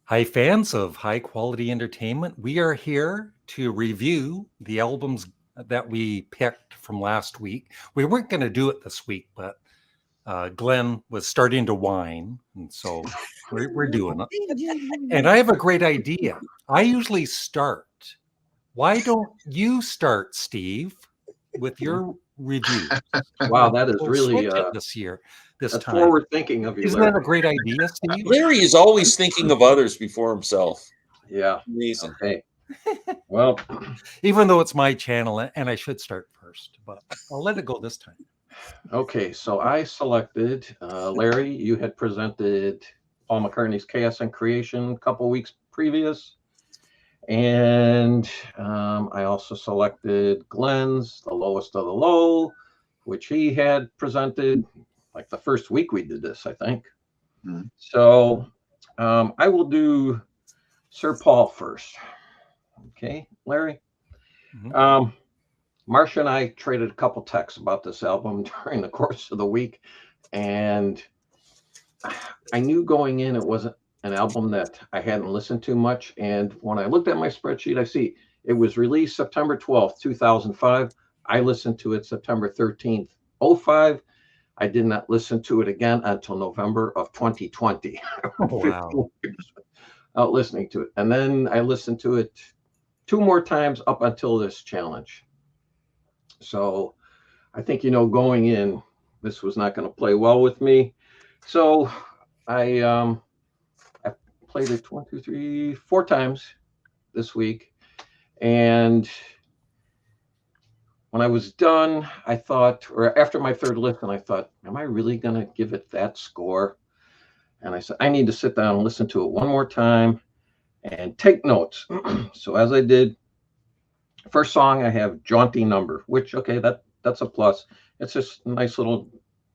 Hi, fans of high quality entertainment. We are here to review the albums that we picked from last week. We weren't going to do it this week, but Glenn was starting to whine, and so we're doing it. And I have a great idea. I usually start. Why don't you start, Steve, with your review? Wow, that is We'll really switch it this that's time. forward thinking of you, Isn't Larry. that a great idea, Steve? Larry is always thinking of others before himself. Yeah. Amazing. Okay. Well, Even though it's my channel and I should start first, but I'll let it go this time. okay. So I selected Larry. You had presented Paul McCartney's Chaos and Creation a couple weeks previous, and I also selected Glenn's The Lowest of the Low, which he had presented like the first week we did this, I think. Mm-hmm. So I will do Sir Paul first. Okay, Larry. Mm-hmm. Marsha and I traded a couple texts about this album during the course of the week, and I knew going in it wasn't an album that I hadn't listened to much. And when I looked at my spreadsheet, I see it was released September 12th, 2005. I listened to it September 13th, 2005. I did not listen to it again until November of 2020. Oh, wow. Out listening to it. And then I listened to it 2 more times up until this challenge. So I think, going in, this was not going to play well with me. So I played it 1, 2, 3, 4 times this week. And when I was done, I thought, or after my third listen, I thought, am I really going to give it that score? And I said, I need to sit down and listen to it one more time and take notes. So as I did, first song, I have Jaunty Number, which, okay, that's a plus. It's just a nice little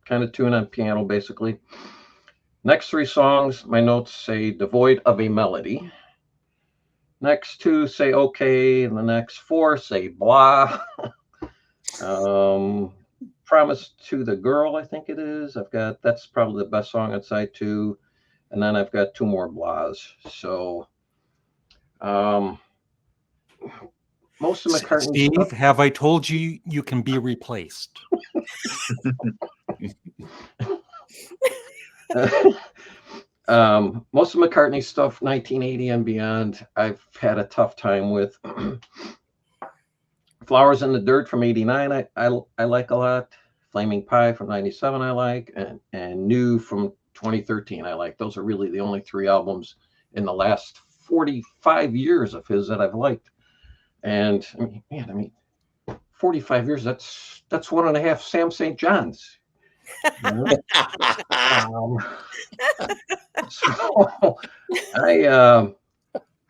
kind of tune on piano, basically. Next 3 songs, my notes say Devoid of a Melody. Next 2 say okay, and the next 4 say blah. Promise to the Girl, I think it is. That's probably the best song on side 2. And then I've got 2 more blahs. So most of McCartney Steve, stuff, have I told you you can be replaced? Most of McCartney stuff, 1980 and beyond, I've had a tough time with. Flowers in the Dirt from 89, I like a lot. Flaming Pie from 97 I like, and New from 2013 I like. Those are really the only 3 albums in the last 45 years of his that I've liked. And I mean, 45 years, that's 1.5 Sam St. John's. So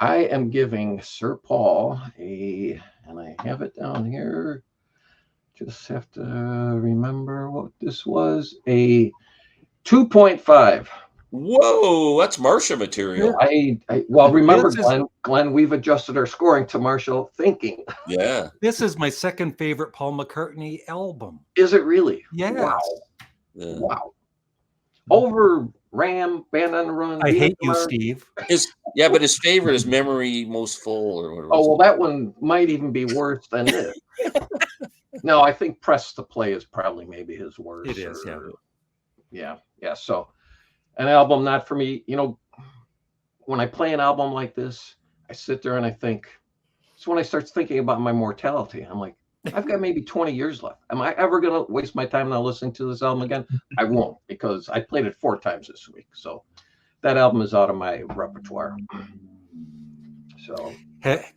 I am giving Sir Paul and I have it down here. Just have to remember what this was. A 2.5. Whoa, that's Marsha material. Well, remember, Glenn, we've adjusted our scoring to Marshall thinking. Yeah. This is my second favorite Paul McCartney album. Is it really? Yes. Wow. Yeah. Wow. Over Ram, Band on the Run. I hate you, Steve. But his favorite is Memory Most Full or whatever. Oh, well, that one might even be worse than this. No, I think Press to Play is probably maybe his worst. It is, yeah. Yeah. So an album not for me. When I play an album like this, I sit there and I think, it's when I start thinking about my mortality. I'm like, I've got maybe 20 years left. Am I ever going to waste my time now listening to this album again? I won't, because I played it 4 times this week. So that album is out of my repertoire. So,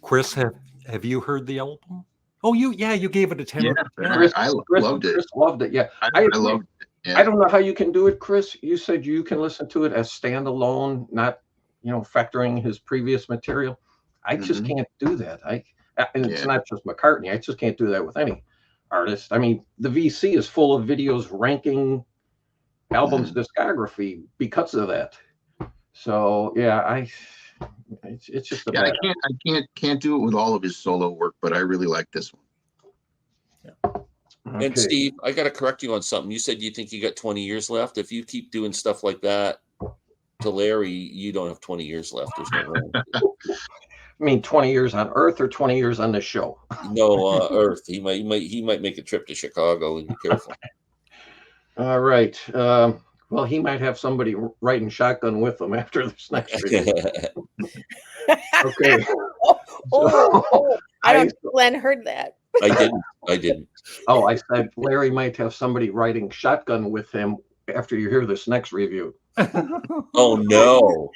Chris, have you heard the album? Oh, you gave it a 10. Yeah, I loved it. Chris loved it. Yeah, I loved it. Yeah. I don't know how you can do it, Chris. You said you can listen to it as standalone, not factoring his previous material. I just can't do that. And it's not just McCartney. I just can't do that with any artist. I mean, the VC is full of videos ranking albums' discography because of that. So yeah, it's just I can't do it with all of his solo work, but I really like this one. Yeah. Okay. And Steve, I got to correct you on something. You said you think you got 20 years left. If you keep doing stuff like that, to Larry, you don't have 20 years left. There's no way. I mean, 20 years on Earth or 20 years on this show? No, Earth. He might make a trip to Chicago. And be careful. All right. Well, he might have somebody riding shotgun with him after this next review. Okay. I don't think Glenn heard that. I didn't. Oh, I said Larry might have somebody riding shotgun with him after you hear this next review. Oh no.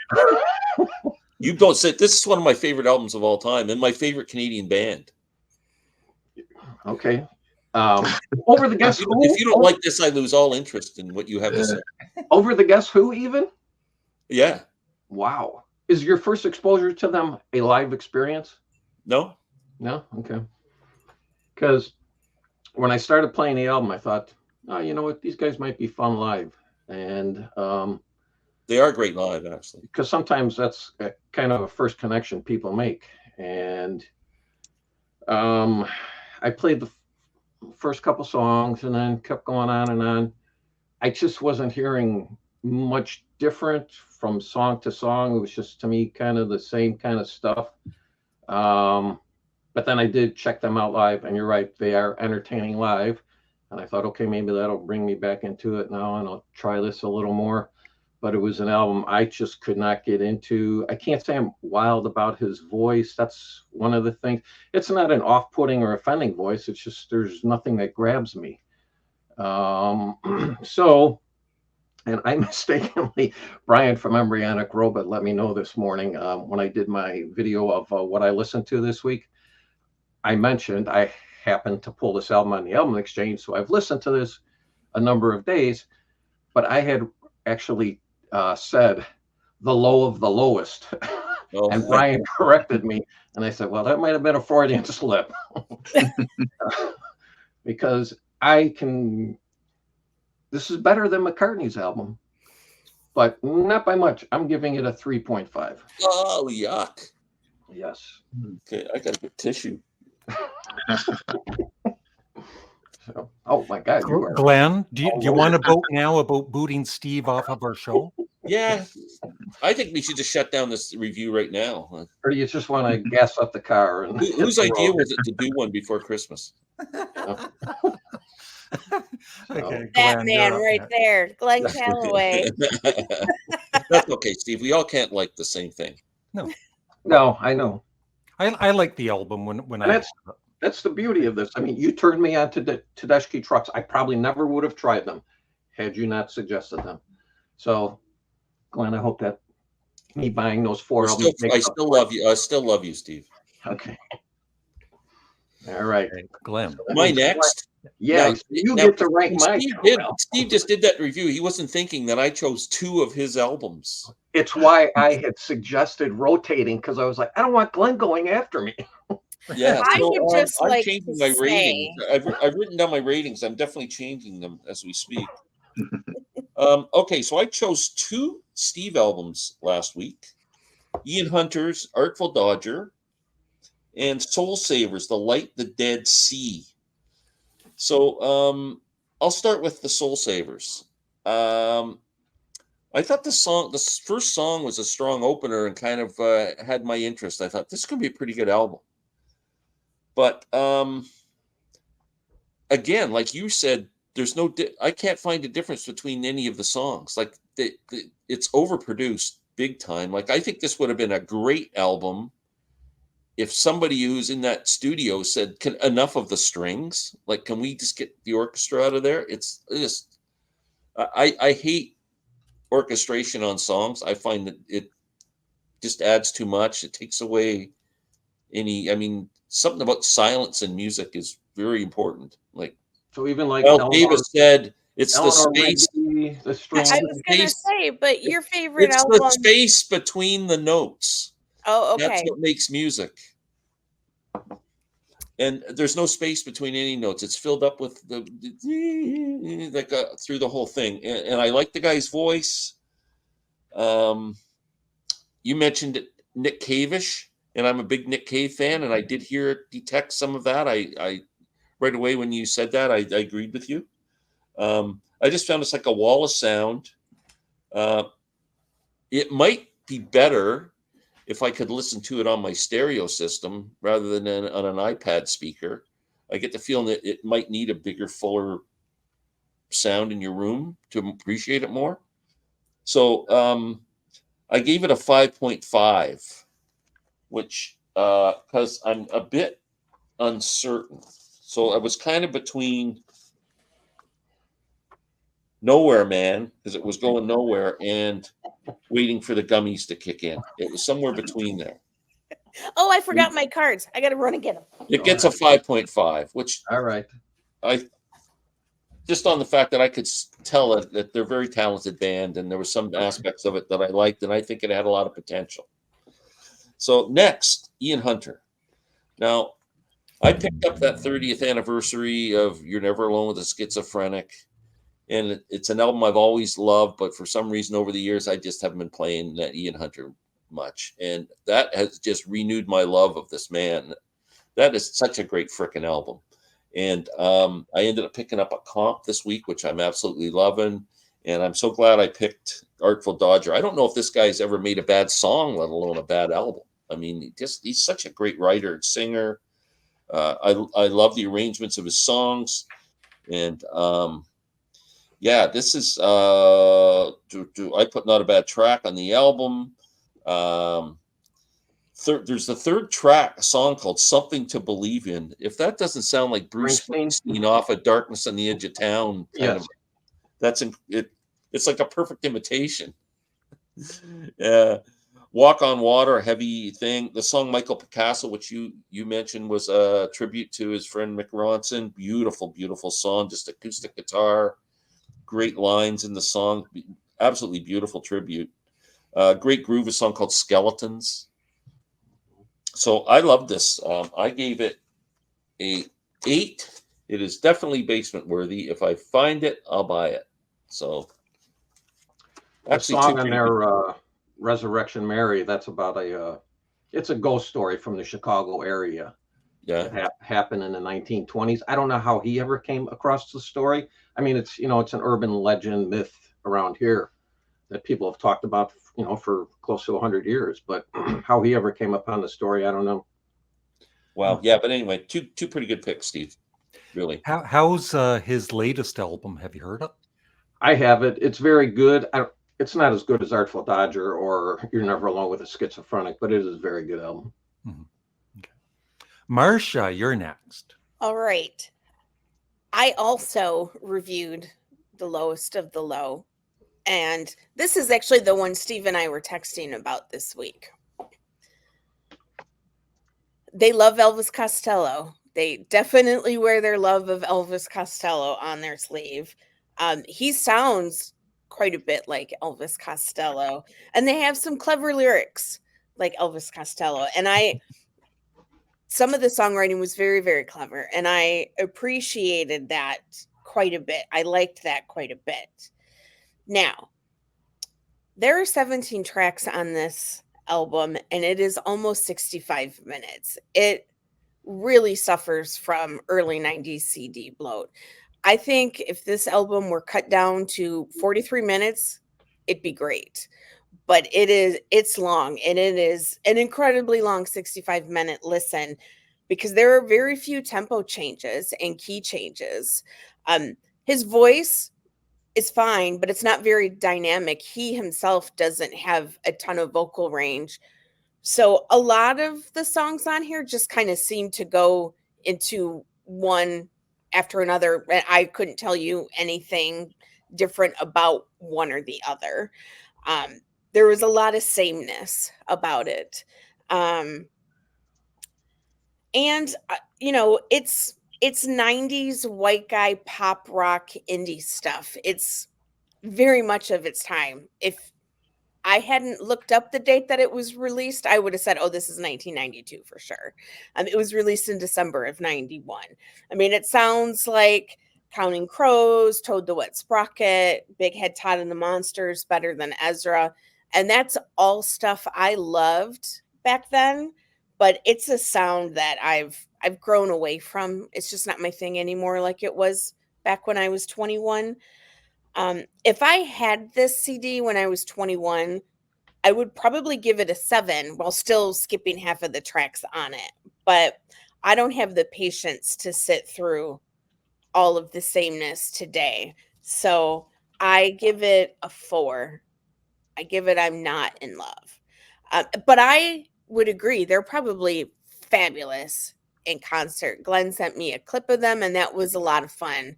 You don't say this is one of my favorite albums of all time and my favorite Canadian band. Okay. Over the Guess Who? If you don't like this, I lose all interest in what you have to say. Over the Guess Who, even? Yeah. Wow. Is your first exposure to them a live experience? No? No? Okay. Because when I started playing the album, I thought, oh, you know what? These guys might be fun live. And they are great live, actually. Because sometimes that's kind of a first connection people make. And I played the first couple songs and then kept going on and on. I just wasn't hearing much different from song to song. It was just, to me, kind of the same kind of stuff. But then I did check them out live, and you're right, they are entertaining live. And I thought, okay, maybe that'll bring me back into it now, and I'll try this a little more. But it was an album I just could not get into. I can't say I'm wild about his voice. That's one of the things. It's not an off-putting or offending voice. It's just there's nothing that grabs me. So, and I mistakenly, Brian from Embryonic Robot let me know this morning when I did my video of what I listened to this week. I mentioned I happened to pull this album on the Album Exchange, so I've listened to this a number of days, but I had actually said the low of the lowest. Oh, and Brian corrected me, and I said, well, that might have been a Freudian slip. Because this is better than McCartney's album, but not by much. I'm giving it a 3.5. Oh, yuck. Yes. Okay, I got a good tissue. So, oh my God, Glenn, do you want to vote now about booting Steve off of our show? Yeah, I think we should just shut down this review right now. Or do you just want to gas up the car? And whose idea was it to do one before Christmas? Okay, that Glenn, man right there, Glenn Calloway. That's okay, Steve. We all can't like the same thing. No, I know. I like the album when I. That's the beauty of this. I mean, you turned me on to the Tedeschi trucks. I probably never would have tried them had you not suggested them. So, Glenn, I hope that me buying those four albums. I still love you. I still love you, Steve. Okay. All right, Glenn. My next. Yeah, you get to rank mine. Steve just did that review. He wasn't thinking that I chose two of his albums. It's why I had suggested rotating, because I was like, I don't want Glenn going after me. Yeah, so I'm changing my ratings. I've written down my ratings. I'm definitely changing them as we speak. Okay, so I chose two Steve albums last week. Ian Hunter's Artful Dodger and Soul Savers, The Light, the Dead Sea. So I'll start with the Soul Savers. I thought the first song was a strong opener and kind of had my interest. I thought this could be a pretty good album. But again, like you said, there's I can't find a difference between any of the songs. Like it's overproduced big time. Like I think this would have been a great album if somebody who's in that studio said, enough of the strings. Like, can we just get the orchestra out of there? It's just, I hate orchestration on songs. I find that it just adds too much. It takes away something about silence in music is very important. Like, so even like Davis said, it's the space. The strings. I was going to say, but your favorite album. It's the space between the notes. Oh, okay. That's what makes music. And there's no space between any notes. It's filled up with through the whole thing. And I like the guy's voice. You mentioned Nick Cave-ish, and I'm a big Nick Cave fan, and I did detect some of that. I right away when you said that, I agreed with you. I just found it's like a wall of sound. it might be better if I could listen to it on my stereo system rather than on an iPad speaker. I get the feeling that it might need a bigger, fuller sound in your room to appreciate it more. So I gave it a 5.5, which because I'm a bit uncertain. So I was kind of between Nowhere Man, because it was going nowhere, and Waiting for the Gummies to kick in. It was somewhere between there. Oh, I forgot my cards. I got to run and get them. It gets a 5.5, which All right. I just on the fact that I could tell that they're a very talented band, and there were some aspects of it that I liked, and I think it had a lot of potential. So next, Ian Hunter. Now, I picked up that 30th anniversary of You're Never Alone with a Schizophrenic, and it's an album I've always loved, but for some reason over the years, I just haven't been playing that Ian Hunter much. And that has just renewed my love of this man. That is such a great freaking album. And I ended up picking up a comp this week, which I'm absolutely loving. And I'm so glad I picked Artful Dodger. I don't know if this guy's ever made a bad song, let alone a bad album. I mean, he's such a great writer and singer. I love the arrangements of his songs. And yeah, this is I put Not a Bad Track on the album. There's the third track, a song called Something to Believe In. If that doesn't sound like Bruce Springsteen off of Darkness on the Edge of Town, kind of, it's like a perfect imitation. Yeah. Walk on Water, a heavy thing. The song Michael Picasso, which you mentioned, was a tribute to his friend Mick Ronson. Beautiful, beautiful song, just acoustic guitar, great lines in the song, absolutely beautiful tribute. Great groove, a song called Skeletons. So I love this. I gave it a 8. It is definitely basement worthy. If I find it, I'll buy it. So actually, the song on there, Resurrection Mary, that's about it's a ghost story from the Chicago area. Yeah, it happened in the 1920s. I don't know how he ever came across the story. I mean, it's an urban legend myth around here that people have talked about, for close to 100 years. But how he ever came upon the story, I don't know. Wow. Yeah, but anyway, two pretty good picks, Steve. Really. How's his latest album? Have you heard it? I have it. It's very good. It's not as good as Artful Dodger or You're Never Alone with a Schizophrenic, but it is a very good album. Mm-hmm. Okay. Marsha, you're next. All right. I also reviewed The Lowest of the Low. And this is actually the one Steve and I were texting about this week. They love Elvis Costello. They definitely wear their love of Elvis Costello on their sleeve. He sounds quite a bit like Elvis Costello. And they have some clever lyrics like Elvis Costello. And some of the songwriting was very, very clever. And I appreciated that quite a bit. I liked that quite a bit. Now, there are 17 tracks on this album, and it is almost 65 minutes. It really suffers from early 90s CD bloat. I think if this album were cut down to 43 minutes, it'd be great. But it's long, and it is an incredibly long 65-minute listen because there are very few tempo changes and key changes. His voice is fine, but it's not very dynamic. He himself doesn't have a ton of vocal range. So a lot of the songs on here just kind of seem to go into one after another. And I couldn't tell you anything different about one or the other. There was a lot of sameness about it. And it's 90s white guy pop rock indie stuff. It's very much of its time. If I hadn't looked up the date that it was released, I would have said, oh, this is 1992 for sure. It was released in December of 91. I mean, it sounds like Counting Crows, Toad the Wet Sprocket, Big Head Todd and the Monsters, Better Than Ezra. And that's all stuff I loved back then. But it's a sound that I've grown away from. It's just not my thing anymore like it was back when I was 21. If I had this CD when I was 21, I would probably give it a 7 while still skipping half of the tracks on it. But I don't have the patience to sit through all of the sameness today. So I give it a 4. I give it I'm not in love. But I would agree, they're probably fabulous in concert. Glenn sent me a clip of them, and that was a lot of fun.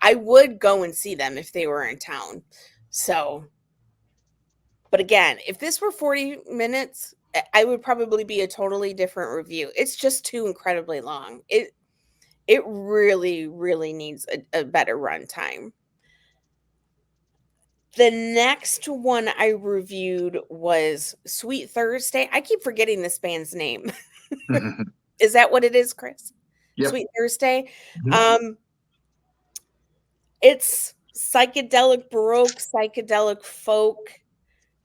I would go and see them if they were in town. So, but again, if this were 40 minutes, I would probably be a totally different review. It's just too incredibly long. It really, really needs a better runtime. The next one I reviewed was Sweet Thursday. I keep forgetting this band's name. Is that what it is, Chris? Yep. Sweet Thursday. Mhm. It's psychedelic baroque, psychedelic folk.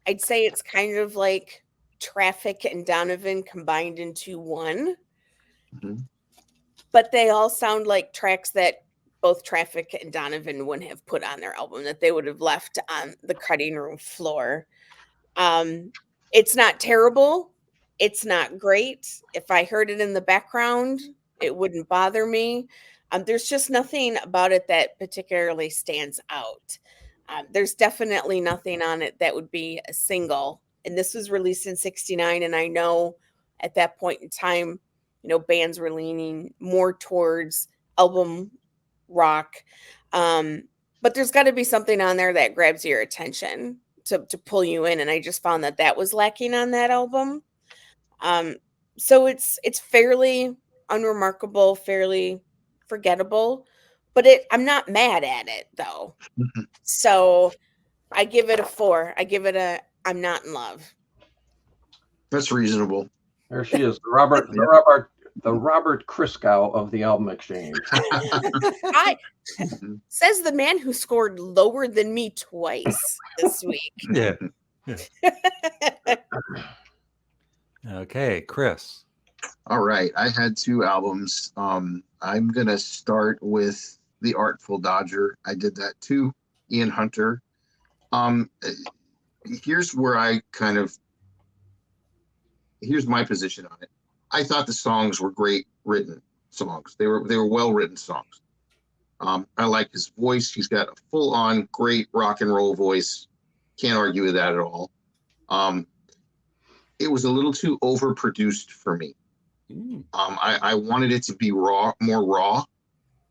I'd say it's kind of like Traffic and Donovan combined into one. Mhm. But they all sound like tracks that both Traffic and Donovan wouldn't have put on their album, that they would have left on the cutting room floor. It's not terrible. It's not great. If I heard it in the background, it wouldn't bother me. There's just nothing about it that particularly stands out. There's definitely nothing on it that would be a single. And this was released in '69. And I know at that point in time, bands were leaning more towards album rock. But there's got to be something on there that grabs your attention to pull you in. And I just found that was lacking on that album. So it's fairly unremarkable, fairly forgettable, but I'm not mad at it though. So I give it a 4. I give it a I'm not in love. That's reasonable. There she is, the Robert Christgau of the Album Exchange. Says the man who scored lower than me twice this week. Yeah. Okay, Chris. All right. I had 2 albums. I'm going to start with The Artful Dodger. I did that too. Ian Hunter. Here's where here's my position on it. I thought the songs were great written songs. They were well written songs. I like his voice. He's got a full on great rock and roll voice. Can't argue with that at all. It was a little too overproduced for me. I wanted it to be more raw.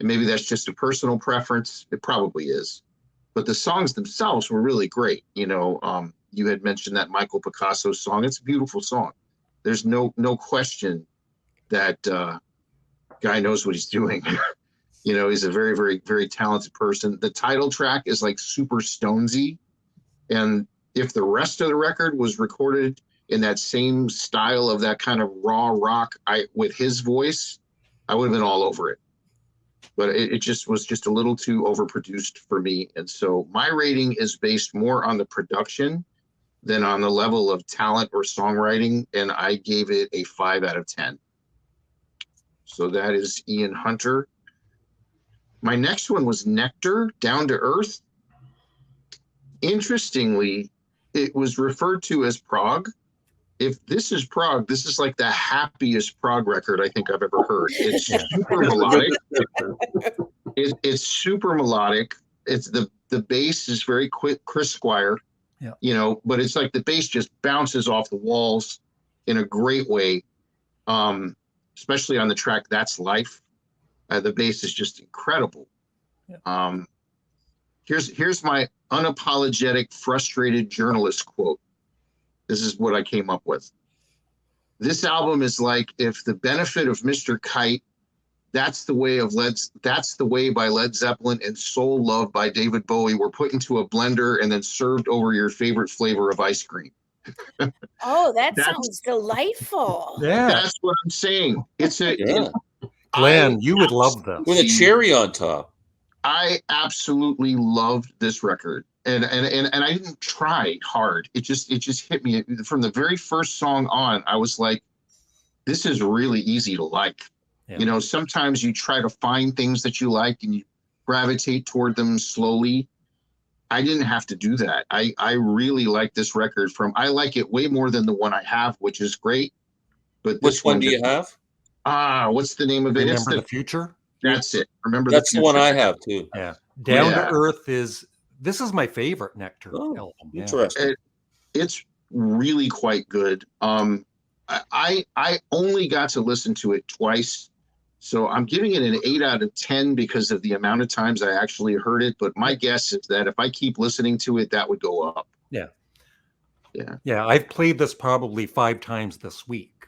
And maybe that's just a personal preference. It probably is. But the songs themselves were really great. You had mentioned that Michael Picasso song. It's a beautiful song. There's no question that guy knows what he's doing. He's a very, very, very talented person. The title track is like super Stonesy. And if the rest of the record was recorded in that same style of that kind of raw rock with his voice, I would have been all over it. But it just was just a little too overproduced for me. And so my rating is based more on the production than on the level of talent or songwriting. And I gave it a 5 out of 10. So that is Ian Hunter. My next one was Nectar, Down to Earth. Interestingly, it was referred to as prog. If this is prog, this is like the happiest prog record I think I've ever heard. It's super melodic. It's super melodic. It's the bass is very quick, Chris Squire. Yeah. But it's like the bass just bounces off the walls in a great way. Especially on the track That's Life. The bass is just incredible. Yeah. Here's my unapologetic, frustrated journalist quote. This is what I came up with. This album is like if The Benefit of Mr. Kite, That's the Way by Led Zeppelin, and Soul Love by David Bowie were put into a blender and then served over your favorite flavor of ice cream. Oh, that sounds delightful. Yeah. That's what I'm saying. Glenn, you would love this. With a cherry on top. I absolutely loved this record. And I didn't try hard. It just hit me from the very first song on. I was like, this is really easy to like. Yeah. Sometimes you try to find things that you like and you gravitate toward them slowly. I didn't have to do that. I really like this record I like it way more than the one I have, which is great. But this Which one do you have? What's the name of it? Remember the Future? That's it. Remember That's the the Future. one I have too. Yeah. Down to Yeah. Earth this is my favorite Nectar Oh, album. Yeah. interesting. It's really quite good. I only got to listen to it twice, so I'm giving it an 8 out of 10 because of the amount of times I actually heard it. But my guess is that if I keep listening to it, that would go up. Yeah. Yeah. Yeah. I've played this probably 5 times this week.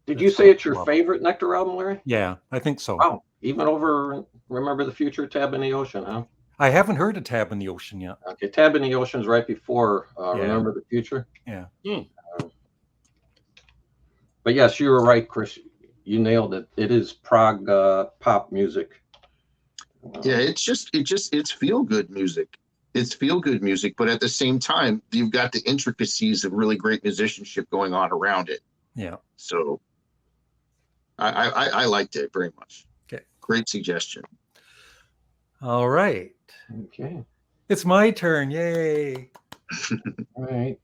Did you say it's your favorite Nectar album, Larry? Yeah, I think so. Wow. Even over Remember the Future, Tab in the Ocean, huh? I haven't heard of Tab in the Ocean yet. Okay, Tab in the Ocean's right before Remember the Future. Yeah. But yes, you were right, Chris. You nailed it. It is prog pop music. Yeah, it's feel good music. It's feel good music, but at the same time, you've got the intricacies of really great musicianship going on around it. Yeah. So I liked it very much. Okay. Great suggestion. All right. Okay. It's my turn. Yay. All right.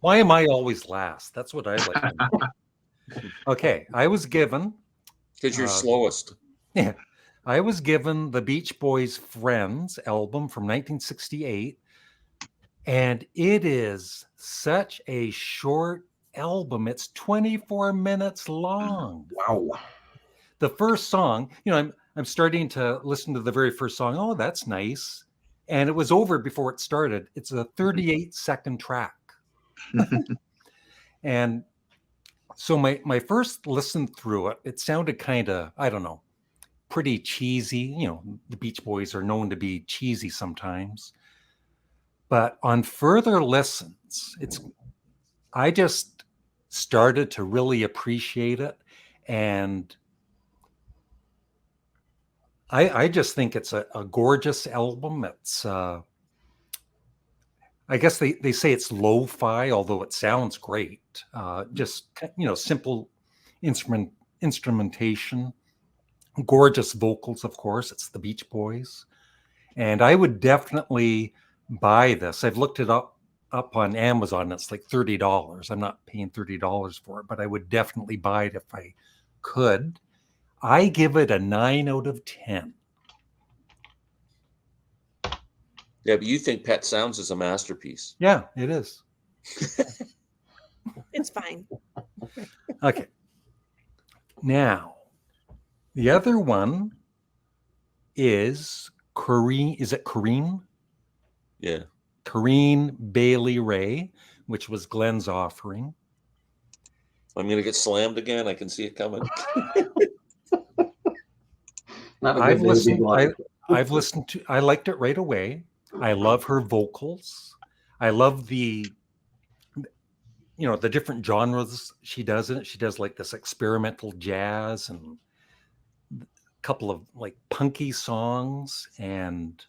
Why am I always last? That's what I like to know. Okay. I was given. Because you're slowest. Yeah. I was given the Beach Boys' Friends album from 1968. And it is such a short album. It's 24 minutes long. Wow. The first song, I'm starting to listen to the very first song. Oh, that's nice. And it was over before it started. It's a 38-second track. And so my first listen through it, it sounded kind of, I don't know, pretty cheesy. The Beach Boys are known to be cheesy sometimes. But on further listens, I just started to really appreciate it. And I just think it's a gorgeous album. It's, I guess they say it's lo-fi, although it sounds great. Just, simple instrumentation, gorgeous vocals, of course. It's the Beach Boys. And I would definitely buy this. I've looked it up on Amazon. It's like $30. I'm not paying $30 for it, but I would definitely buy it if I could. I give it a 9 out of 10. Yeah, but you think Pet Sounds is a masterpiece. Yeah, it is. It's fine. Okay. Now, the other one is Corinne. Is it Corinne? Yeah. Corinne Bailey Ray, which was Glenn's offering. I'm going to get slammed again. I can see it coming. I've listened to, I liked it right away. I love her vocals. I love the different genres she does in it. She does like this experimental jazz and a couple of like punky songs. And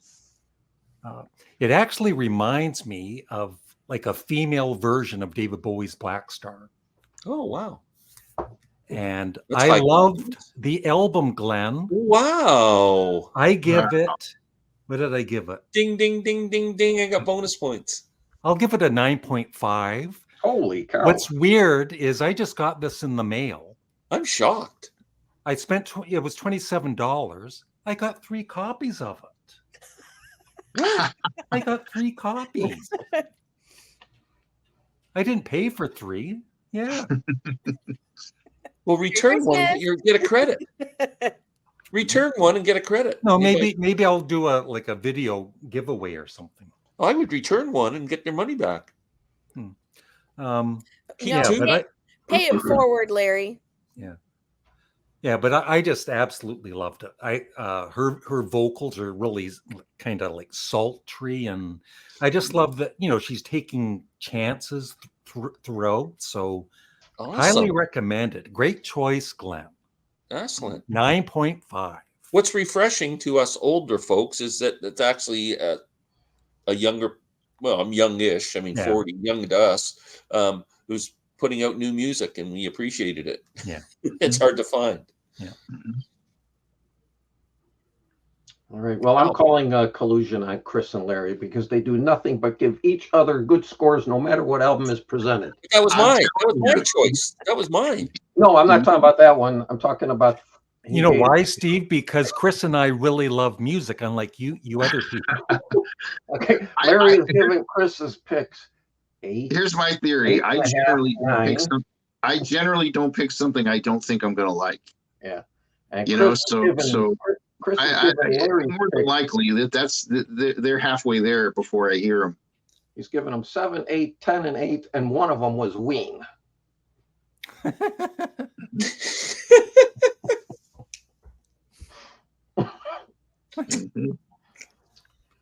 it actually reminds me of like a female version of David Bowie's Black Star. Oh, wow. And That's I loved the album, Glenn. Wow. I give it, what did I give it? Ding, ding, ding, ding, ding. I got bonus points. I'll give it a 9.5. Holy cow. What's weird is I just got this in the mail. I'm shocked. I spent, it was $27. I got 3 copies of it. I got 3 copies. I didn't pay for 3. Yeah. Well, return one, get a credit. Return one and get a credit. No, maybe I'll do a video giveaway or something. I would return one and get their money back. Pay it forward, Larry. Yeah, but I just absolutely loved it. Her vocals are really kind of like sultry, and I just love that she's taking chances throughout. So Awesome. Highly recommended. Great choice, Glenn. Excellent. 9.5. What's refreshing to us older folks is that it's actually a younger, well, I'm youngish, 40, young to us, who's putting out new music, and we appreciated it. Yeah. It's hard to find. Yeah. All right. Well, I'm calling collusion on Chris and Larry because they do nothing but give each other good scores no matter what album is presented. That was I'm mine. That was telling my you. choice. That was mine. No, I'm not talking about that one. I'm talking about. You know why, Steve? Because Chris and I really love music, unlike you other people. Okay, Larry is giving Chris's picks 8. Here's my theory. 8.5, 9. I generally don't pick something I don't think I'm going to like. Yeah, and You Chris know, is so giving- so Chris is I giving Larry's more than picks. likely they're halfway there before I hear them. He's giving them 7, 8, 10, and 8, and one of them was Ween. Mhm.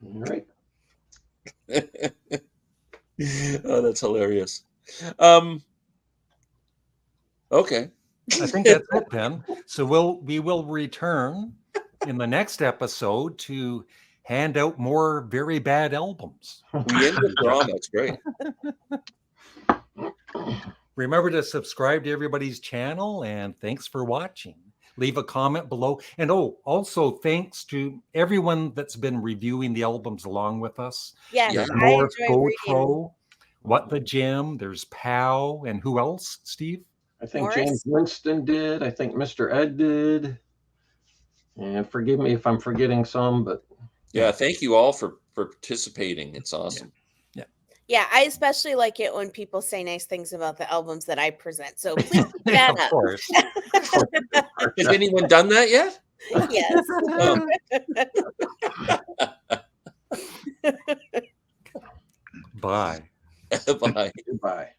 All right. Oh, that's hilarious. Okay. I think that's it, Ben. So we will return in the next episode to hand out more very bad albums. We end with drama. It's great. Remember to subscribe to everybody's channel, and thanks for watching. Leave a comment below. And also thanks to everyone that's been reviewing the albums along with us. Yes, Yeah. I North enjoy reading. GoPro, What the Gym, there's Pow, and who else, Steve? I think Morris? James Winston did. I think Mr. Ed did. And forgive me if I'm forgetting some, but Yeah. Thank you all for participating. It's awesome. Yeah, I especially like it when people say nice things about the albums that I present. So please keep that Of up. course. Has anyone done that yet? Yes. Um, Bye. bye. goodbye.